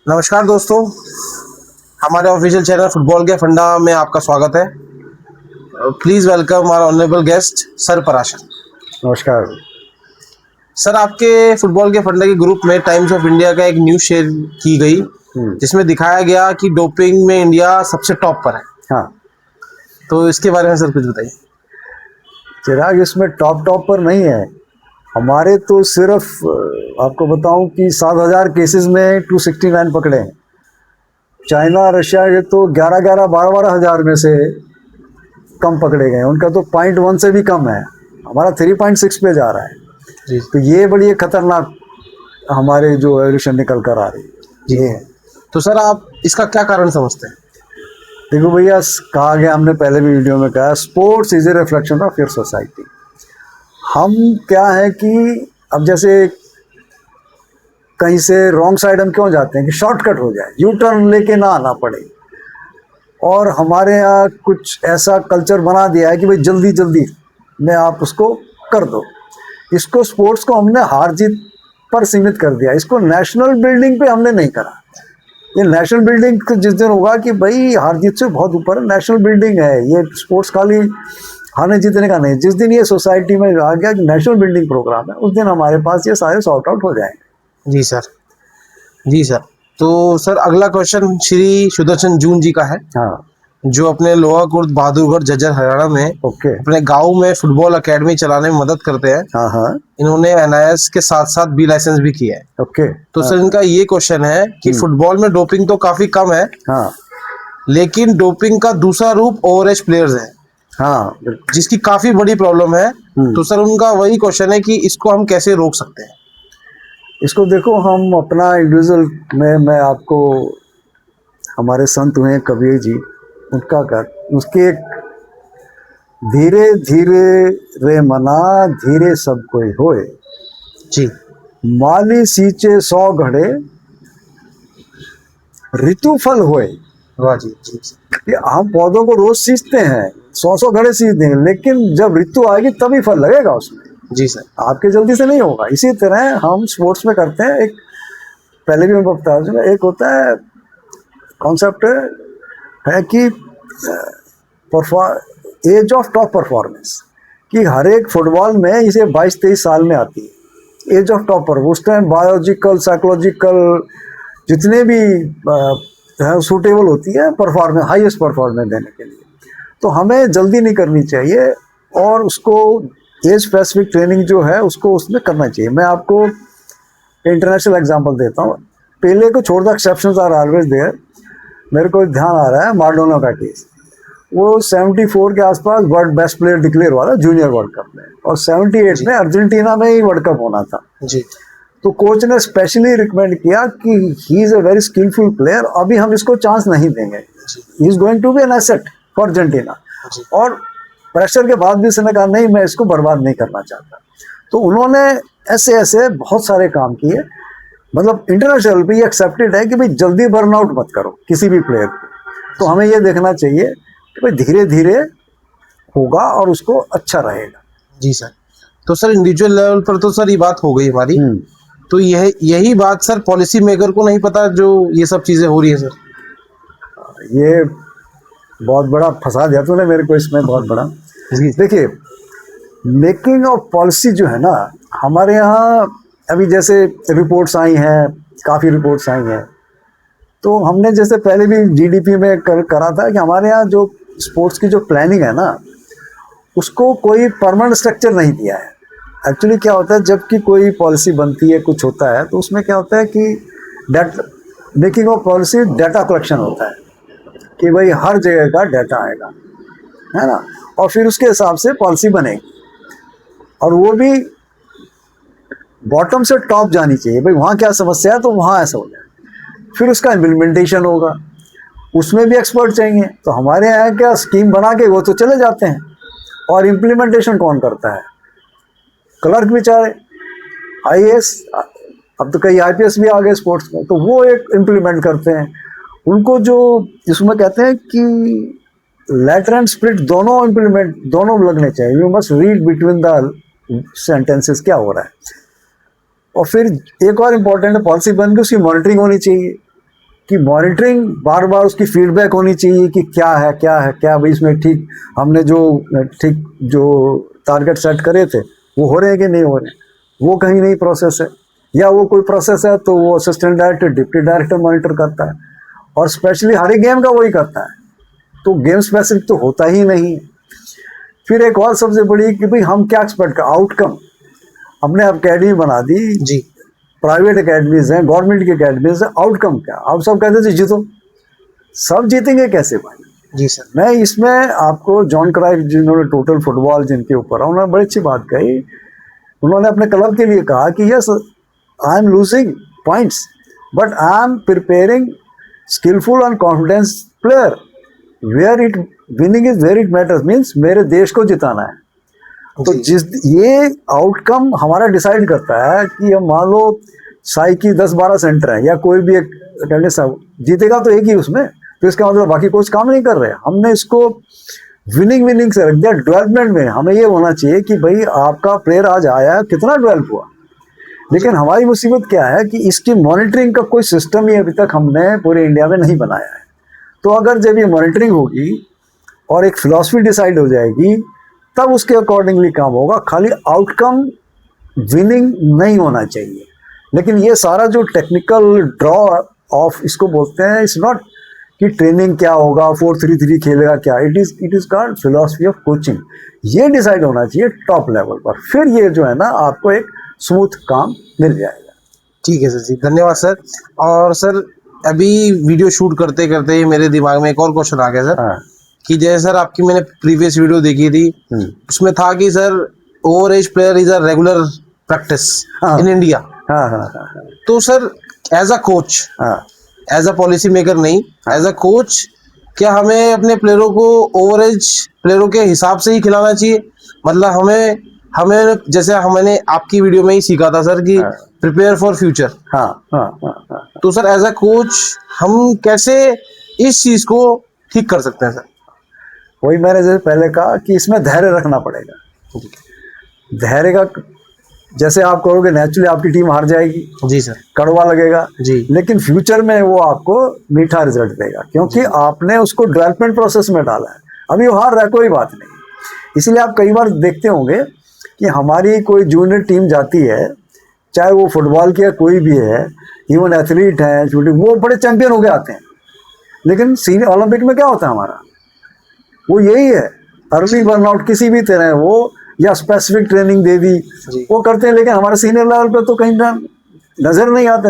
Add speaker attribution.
Speaker 1: नमस्कार दोस्तों, हमारे ऑफिशियल चैनल फुटबॉल के फंडा में आपका स्वागत है। Please welcome our honourable guest sir Parashar.
Speaker 2: नमस्कार।
Speaker 1: सर, आपके फुटबॉल के फंडा के ग्रुप में टाइम्स ऑफ इंडिया का एक न्यूज़ शेयर की गई जिसमें दिखाया गया कि डोपिंग में इंडिया सबसे टॉप पर है।
Speaker 2: हाँ,
Speaker 1: तो इसके बारे में सर कुछ बताइए।
Speaker 2: चिराग इसमें टॉप पर नहीं है। हमारे तो सिर्फ आपको बताऊं कि 7,000 केसेस में 269 पकड़े हैं। चाइना रशिया के तो 11,000 12,000 हज़ार में से कम पकड़े गए। उनका तो 0.1 से भी कम है, हमारा 3.6 पे जा रहा है।
Speaker 1: जी
Speaker 2: तो ये बड़ी एक खतरनाक हमारे जो एवोल्यूशन निकल कर आ रही है ये है।
Speaker 1: तो सर, आप इसका क्या कारण समझते हैं?
Speaker 2: देखो भैया, कहा गया, हमने पहले भी वीडियो में कहा, sports is a reflection of your society. हम क्या है कि अब जैसे कहीं से रॉन्ग साइड हम क्यों जाते हैं कि शॉर्टकट हो जाए, यू टर्न लेके ना आना पड़े। और हमारे यहाँ कुछ ऐसा कल्चर बना दिया है कि भाई जल्दी जल्दी में आप उसको कर दो। इसको स्पोर्ट्स को हमने हार जीत पर सीमित कर दिया, इसको नेशनल बिल्डिंग पे हमने नहीं करा। ये नेशनल बिल्डिंग जिस दिन होगा कि भाई हार जीत से बहुत ऊपर नेशनल बिल्डिंग है, ये स्पोर्ट्स खाली हारने जीतने का नहीं। जिस दिन ये सोसाइटी में आ गया कि नेशनल बिल्डिंग प्रोग्राम है, उस दिन हमारे पास ये सारे सॉर्ट आउट हो जाएंगे।
Speaker 1: जी सर। जी सर। तो सर, अगला क्वेश्चन श्री सुदर्शन जून जी का है,
Speaker 2: हाँ,
Speaker 1: जो अपने लोहा कुर्द बहादुरगढ़ झज्जर हरियाणा में
Speaker 2: ओके।
Speaker 1: अपने गांव में फुटबॉल एकेडमी चलाने में मदद करते हैं।
Speaker 2: हाँ हाँ,
Speaker 1: इन्होंने एनआईएस के साथ साथ बी लाइसेंस भी किया है।
Speaker 2: ओके।
Speaker 1: तो
Speaker 2: हाँ,
Speaker 1: सर, इनका ये क्वेश्चन है कि फुटबॉल में डोपिंग तो काफी कम है,
Speaker 2: हाँ
Speaker 1: लेकिन डोपिंग का दूसरा रूप ओवर एज प्लेयर्स है,
Speaker 2: हाँ, बिल्कुल।
Speaker 1: जिसकी काफी बड़ी प्रॉब्लम है। तो सर, उनका वही क्वेश्चन है कि इसको हम कैसे रोक सकते हैं?
Speaker 2: इसको देखो, हम अपना इंडिविजुअल में मैं आपको हमारे संत हुए कबीर जी, उनका कर उसके एक धीरे धीरे रे मना धीरे सब कोई होए,
Speaker 1: जी।
Speaker 2: माली सींचे 100 घड़े ऋतु फल होए।
Speaker 1: वाह जी। जी
Speaker 2: कि हम पौधों को रोज सींचते हैं, 100 घड़े सींच देंगे, लेकिन जब ऋतु आएगी तभी फल लगेगा उसमें।
Speaker 1: जी सर।
Speaker 2: आपके जल्दी से नहीं होगा। इसी तरह हम स्पोर्ट्स में करते हैं। एक पहले भी मैं बता दूंगा, एक होता है कॉन्सेप्ट है कि एज ऑफ टॉप परफॉर्मेंस, कि हर एक फुटबॉल में इसे 22-23 साल में आती है एज ऑफ टॉप पर। उस टाइम बायोलॉजिकल साइकोलॉजिकल जितने भी सूटेबल होती है परफॉर्मेंस, हाईएस्ट परफॉर्मेंस देने के लिए। तो हमें जल्दी नहीं करनी चाहिए और उसको एज स्पेसिफिक ट्रेनिंग जो है उसको उसमें करना चाहिए। मैं आपको इंटरनेशनल एग्जांपल देता हूँ। पहले को छोड़ दो, एक्सेप्शंस आर ऑलवेज देयर। मेरे को ध्यान आ रहा है मार्डोना का केस। वो 74 के आसपास वर्ल्ड बेस्ट प्लेयर डिक्लेयर हुआ था जूनियर वर्ल्ड कप में, और 78 में अर्जेंटीना में ही वर्ल्ड कप होना था।
Speaker 1: जी।
Speaker 2: तो कोच ने स्पेशली रिकमेंड किया कि he is a very skilful player, अभी हम इसको चांस नहीं देंगे, he is going to be an asset for Argentina. और प्रेशर के बाद भी उसने कहा नहीं, मैं इसको बर्बाद नहीं करना चाहता। तो उन्होंने ऐसे ऐसे बहुत सारे काम किए। मतलब इंटरनेशनल पे ये एक्सेप्टेड है कि भाई जल्दी बर्नआउट मत करो किसी भी प्लेयर को। तो हमें ये देखना चाहिए कि भाई धीरे धीरे होगा और उसको अच्छा रहेगा।
Speaker 1: जी सर। तो सर, इंडिविजुअल लेवल पर तो सर ये बात हो गई हमारी। तो यही बात सर पॉलिसी मेकर को नहीं पता जो ये सब चीजें हो रही है सर।
Speaker 2: ये बहुत बड़ा फंसा दिया तूने मेरे को इसमें, बहुत बड़ा। देखिए, मेकिंग ऑफ पॉलिसी जो है ना, हमारे यहाँ अभी जैसे रिपोर्ट्स आई हैं, काफ़ी रिपोर्ट्स आई हैं। तो हमने जैसे पहले भी जीडीपी में करा था कि हमारे यहाँ जो स्पोर्ट्स की जो प्लानिंग है ना, उसको कोई परमानेंट स्ट्रक्चर नहीं दिया है। एक्चुअली क्या होता है, जबकि कोई पॉलिसी बनती है, कुछ होता है, तो उसमें क्या होता है कि making of policy data collection होता है कि भाई हर जगह का डाटा आएगा, है ना, और फिर उसके हिसाब से पॉलिसी बनेगी। और वो भी बॉटम से टॉप जानी चाहिए, भाई वहाँ क्या समस्या है तो वहाँ ऐसा हो जाए। फिर उसका इम्प्लीमेंटेशन होगा, उसमें भी एक्सपर्ट चाहिए। तो हमारे यहाँ क्या स्कीम बना के वो तो चले जाते हैं, और इम्प्लीमेंटेशन कौन करता है? क्लर्क बेचारे, आईएएस, अब तो कई आईपीएस भी आ गए स्पोर्ट्स में, तो वो एक इम्प्लीमेंट करते हैं। उनको जो इसमें कहते हैं कि लेटर एंड स्प्रिट दोनों लगने चाहिए। You must read between the sentences क्या हो रहा है। और फिर एक और इम्पोर्टेंट पॉलिसी बन के उसकी मॉनिटरिंग होनी चाहिए कि मॉनिटरिंग बार बार उसकी फीडबैक होनी चाहिए कि क्या भाई इसमें ठीक हमने जो टारगेट सेट करे थे वो हो रहे हैं कि नहीं हो रहे, वो कहीं नहीं प्रोसेस है, या वो कोई प्रोसेस है तो वो assistant director deputy director monitor करता है, और स्पेशली हर एक गेम का वही करता है, तो गेम स्पेसिफिक तो होता ही नहीं। फिर एक और सबसे बड़ी कि भाई हम क्या एक्सपेक्ट कर, आउटकम। हमने अकेडमी बना दी
Speaker 1: जी,
Speaker 2: प्राइवेट अकेडमीज हैं, गवर्नमेंट की अकेडमीज हैं, आउटकम क्या? अब सब कहते थे जीतो, सब जीतेंगे कैसे भाई?
Speaker 1: जी सर।
Speaker 2: मैं इसमें आपको जॉन क्राइफ जिन्होंने टोटल फुटबॉल जिनके ऊपर है, उन्होंने बड़ी अच्छी बात कही। उन्होंने अपने क्लब के लिए कहा कि yes I am losing points but I am preparing skilful and confidence player where it winning is where it matters, means मेरे देश को जिताना है। तो ये आउटकम हमारा डिसाइड करता है कि हम मान लो साई की 10-12 सेंटर है या कोई भी एक अटेंडेंस जीतेगा तो एक ही उसमें, तो इसका मतलब बाकी कोच काम नहीं कर रहे। हमने इसको विनिंग से रख दिया। डेवलपमेंट में हमें ये होना चाहिए कि भाई आपका प्लेयर आज आया कितना डेवलप हुआ, लेकिन हमारी मुसीबत क्या है कि इसकी मॉनिटरिंग का कोई सिस्टम ही अभी तक हमने पूरे इंडिया में नहीं बनाया है। तो अगर जब ये मॉनिटरिंग होगी और एक फिलॉसफी डिसाइड हो जाएगी तब उसके अकॉर्डिंगली काम होगा। खाली आउटकम विनिंग नहीं होना चाहिए। लेकिन ये सारा जो टेक्निकल ड्रॉ ऑफ इसको बोलते हैं, इट्स नॉट कि ट्रेनिंग क्या होगा, 4-3-3 खेलेगा क्या, it is called philosophy of coaching. ये डिसाइड होना चाहिए टॉप लेवल पर, फिर ये जो है ना आपको एक स्मूथ काम मिल जाएगा।
Speaker 1: ठीक है सर जी, धन्यवाद सर। और सर अभी वीडियो शूट करते करते मेरे दिमाग में एक और क्वेश्चन आ गया सर।
Speaker 2: हाँ।
Speaker 1: कि जैसे सर आपकी मैंने प्रीवियस वीडियो देखी थी, उसमें था कि sir over age player is a regular practice in India. तो sir as a coach, as a policy maker नहीं, एज अ कोच, क्या हमें अपने प्लेयरों को ओवर एज प्लेयरों के हिसाब से ही खिलाना चाहिए? मतलब हमें जैसे हमने आपकी वीडियो में ही सीखा था सर कि प्रिपेयर फॉर फ्यूचर। तो सर एज अ कोच हम कैसे इस चीज को ठीक कर सकते हैं सर?
Speaker 2: वही मैंने जैसे पहले कहा कि इसमें धैर्य रखना पड़ेगा। धैर्य का जैसे आप करोगे नेचुरली आपकी टीम हार जाएगी, जी सर, कड़वा लगेगा जी, लेकिन फ्यूचर में वो आपको मीठा रिजल्ट देगा क्योंकि आपने उसको डेवलपमेंट प्रोसेस में डाला है। अभी वो हार रहा है कोई बात नहीं। इसलिए आप कई बार देखते होंगे कि हमारी कोई जूनियर टीम जाती है, चाहे वो फुटबॉल की या कोई भी है, इवन एथलीट हैं छोटे, वो बड़े चैंपियन हो गए आते हैं, लेकिन सीनियर ओलंपिक में क्या होता है हमारा, वो यही है अर्ली बर्नआउट किसी भी तरह वो या स्पेसिफिक ट्रेनिंग दे दी वो करते हैं, लेकिन हमारे सीनियर लेवल पे तो कहीं नजर नहीं आते।